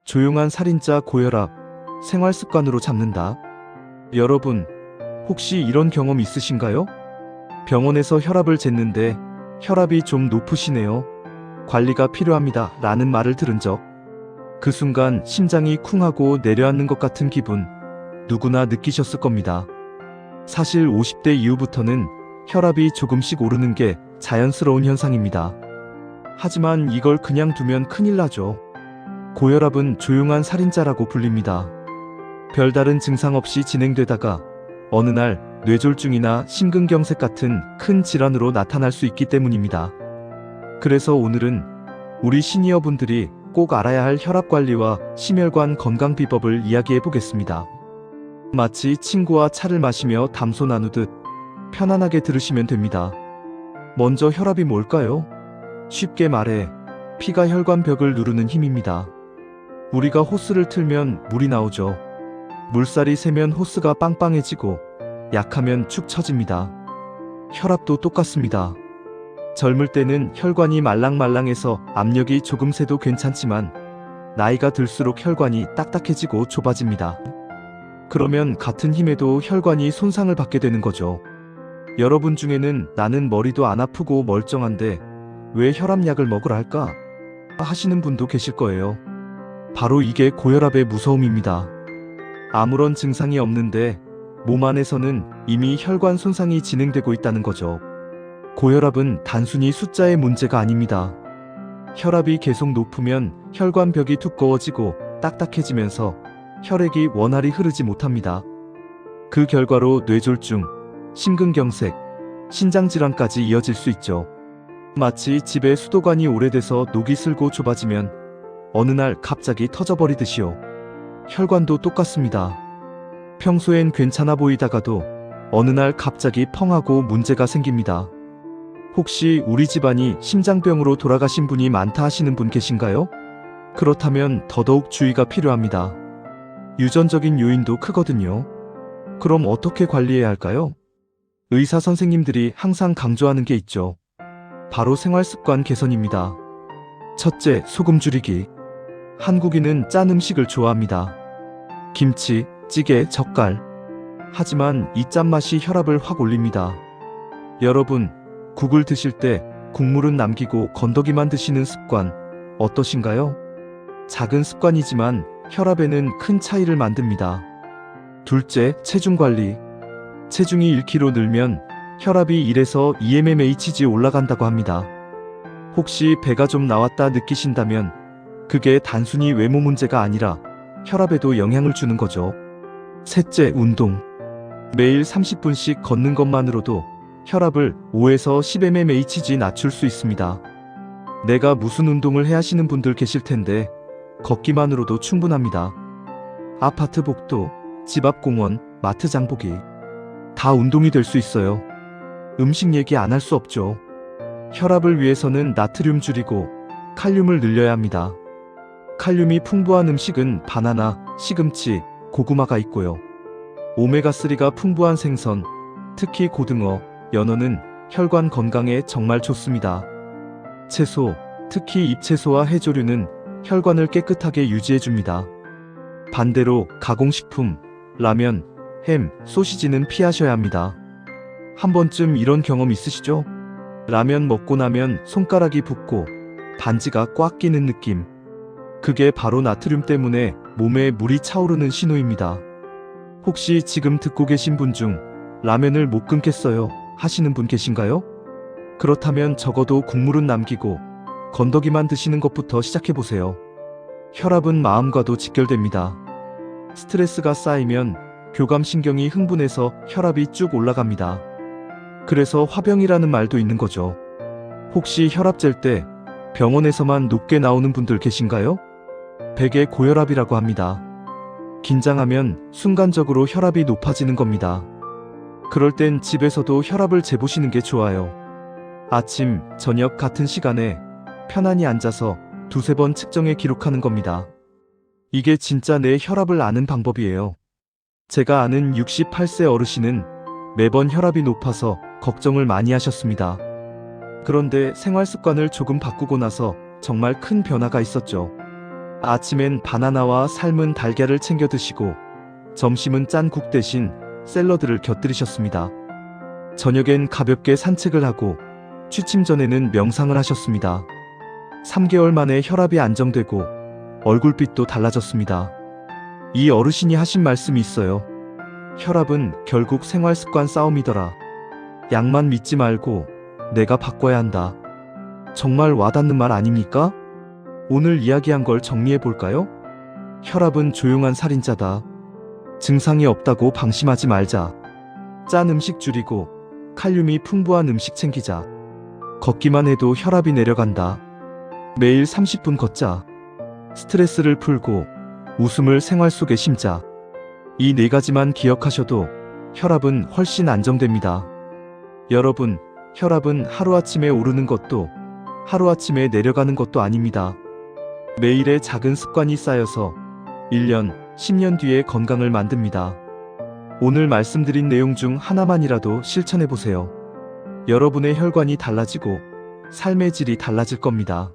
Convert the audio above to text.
조용한 살인자 고혈압, 생활 습관으로 잡는다. 여러분, 혹시 이런 경험 있으신가요? 병원에서 혈압을 쟀는데 혈압이 좀 높으시네요. 관리가 필요합니다. 라는 말을 들은 적. 그 순간 심장이 쿵하고 내려앉는 것 같은 기분, 누구나 느끼셨을 겁니다. 사실 50대 이후부터는 혈압이 조금씩 오르는 게 자연스러운 현상입니다. 하지만 이걸 그냥 두면 큰일 나죠. 고혈압은 조용한 살인자라고 불립니다. 별다른 증상 없이 진행되다가 어느 날 뇌졸중이나 심근경색 같은 큰 질환으로 나타날 수 있기 때문입니다. 그래서 오늘은 우리 시니어분들이 꼭 알아야 할 혈압 관리와 심혈관 건강 비법을 이야기해 보겠습니다. 마치 친구와 차를 마시며 담소 나누듯 편안하게 들으시면 됩니다. 먼저 혈압이 뭘까요? 쉽게 말해 피가 혈관벽을 누르는 힘입니다. 우리가 호스를 틀면 물이 나오죠. 물살이 세면 호스가 빵빵해지고 약하면 축 처집니다. 혈압도 똑같습니다. 젊을 때는 혈관이 말랑말랑해서 압력이 조금 세도 괜찮지만 나이가 들수록 혈관이 딱딱해지고 좁아집니다. 그러면 같은 힘에도 혈관이 손상을 받게 되는 거죠. 여러분 중에는 나는 머리도 안 아프고 멀쩡한데 왜 혈압약을 먹으라 할까? 하시는 분도 계실 거예요. 바로 이게 고혈압의 무서움입니다. 아무런 증상이 없는데 몸 안에서는 이미 혈관 손상이 진행되고 있다는 거죠. 고혈압은 단순히 숫자의 문제가 아닙니다. 혈압이 계속 높으면 혈관벽이 두꺼워지고 딱딱해지면서 혈액이 원활히 흐르지 못합니다. 그 결과로 뇌졸중, 심근경색, 신장질환까지 이어질 수 있죠. 마치 집에 수도관이 오래돼서 녹이 슬고 좁아지면 어느 날 갑자기 터져버리듯이요. 혈관도 똑같습니다. 평소엔 괜찮아 보이다가도 어느 날 갑자기 펑하고 문제가 생깁니다. 혹시 우리 집안이 심장병으로 돌아가신 분이 많다 하시는 분 계신가요? 그렇다면 더더욱 주의가 필요합니다. 유전적인 요인도 크거든요. 그럼 어떻게 관리해야 할까요? 의사 선생님들이 항상 강조하는 게 있죠. 바로 생활습관 개선입니다. 첫째, 소금 줄이기. 한국인은 짠 음식을 좋아합니다. 김치, 찌개, 젓갈. 하지만 이 짠맛이 혈압을 확 올립니다. 여러분, 국을 드실 때 국물은 남기고 건더기만 드시는 습관 어떠신가요? 작은 습관이지만 혈압에는 큰 차이를 만듭니다. 둘째, 체중 관리. 체중이 1kg 늘면 혈압이 1에서 2mmHg 올라간다고 합니다. 혹시 배가 좀 나왔다 느끼신다면 그게 단순히 외모 문제가 아니라 혈압에도 영향을 주는 거죠. 셋째, 운동. 매일 30분씩 걷는 것만으로도 혈압을 5에서 10mmHg 낮출 수 있습니다. 내가 무슨 운동을 해 하시는 분들 계실 텐데 걷기만으로도 충분합니다. 아파트 복도, 집 앞 공원, 마트 장보기. 다 운동이 될 수 있어요. 음식 얘기 안 할 수 없죠. 혈압을 위해서는 나트륨 줄이고 칼륨을 늘려야 합니다. 칼륨이 풍부한 음식은 바나나, 시금치, 고구마가 있고요. 오메가3가 풍부한 생선, 특히 고등어, 연어는 혈관 건강에 정말 좋습니다. 채소, 특히 잎채소와 해조류는 혈관을 깨끗하게 유지해줍니다. 반대로 가공식품, 라면, 햄, 소시지는 피하셔야 합니다. 한 번쯤 이런 경험 있으시죠? 라면 먹고 나면 손가락이 붓고 반지가 꽉 끼는 느낌. 그게 바로 나트륨 때문에 몸에 물이 차오르는 신호입니다. 혹시 지금 듣고 계신 분 중 라면을 못 끊겠어요 하시는 분 계신가요? 그렇다면 적어도 국물은 남기고 건더기만 드시는 것부터 시작해보세요. 혈압은 마음과도 직결됩니다. 스트레스가 쌓이면 교감신경이 흥분해서 혈압이 쭉 올라갑니다. 그래서 화병이라는 말도 있는 거죠. 혹시 혈압 잴 때 병원에서만 높게 나오는 분들 계신가요? 백의 고혈압이라고 합니다. 긴장하면 순간적으로 혈압이 높아지는 겁니다. 그럴 땐 집에서도 혈압을 재보시는 게 좋아요. 아침, 저녁 같은 시간에 편안히 앉아서 두세 번 측정해 기록하는 겁니다. 이게 진짜 내 혈압을 아는 방법이에요. 제가 아는 68세 어르신은 매번 혈압이 높아서 걱정을 많이 하셨습니다. 그런데 생활 습관을 조금 바꾸고 나서 정말 큰 변화가 있었죠. 아침엔 바나나와 삶은 달걀을 챙겨 드시고 점심은 짠 국 대신 샐러드를 곁들이셨습니다. 저녁엔 가볍게 산책을 하고 취침 전에는 명상을 하셨습니다. 3개월 만에 혈압이 안정되고 얼굴빛도 달라졌습니다. 이 어르신이 하신 말씀이 있어요. 혈압은 결국 생활습관 싸움이더라. 약만 믿지 말고 내가 바꿔야 한다. 정말 와닿는 말 아닙니까? 오늘 이야기한 걸 정리해 볼까요? 혈압은 조용한 살인자다. 증상이 없다고 방심하지 말자. 짠 음식 줄이고 칼륨이 풍부한 음식 챙기자. 걷기만 해도 혈압이 내려간다. 매일 30분 걷자. 스트레스를 풀고 웃음을 생활 속에 심자. 이 4가지만 기억하셔도 혈압은 훨씬 안정됩니다. 여러분, 혈압은 하루아침에 오르는 것도 하루아침에 내려가는 것도 아닙니다. 매일의 작은 습관이 쌓여서 1년, 10년 뒤에 건강을 만듭니다. 오늘 말씀드린 내용 중 하나만이라도 실천해 보세요. 여러분의 혈관이 달라지고 삶의 질이 달라질 겁니다.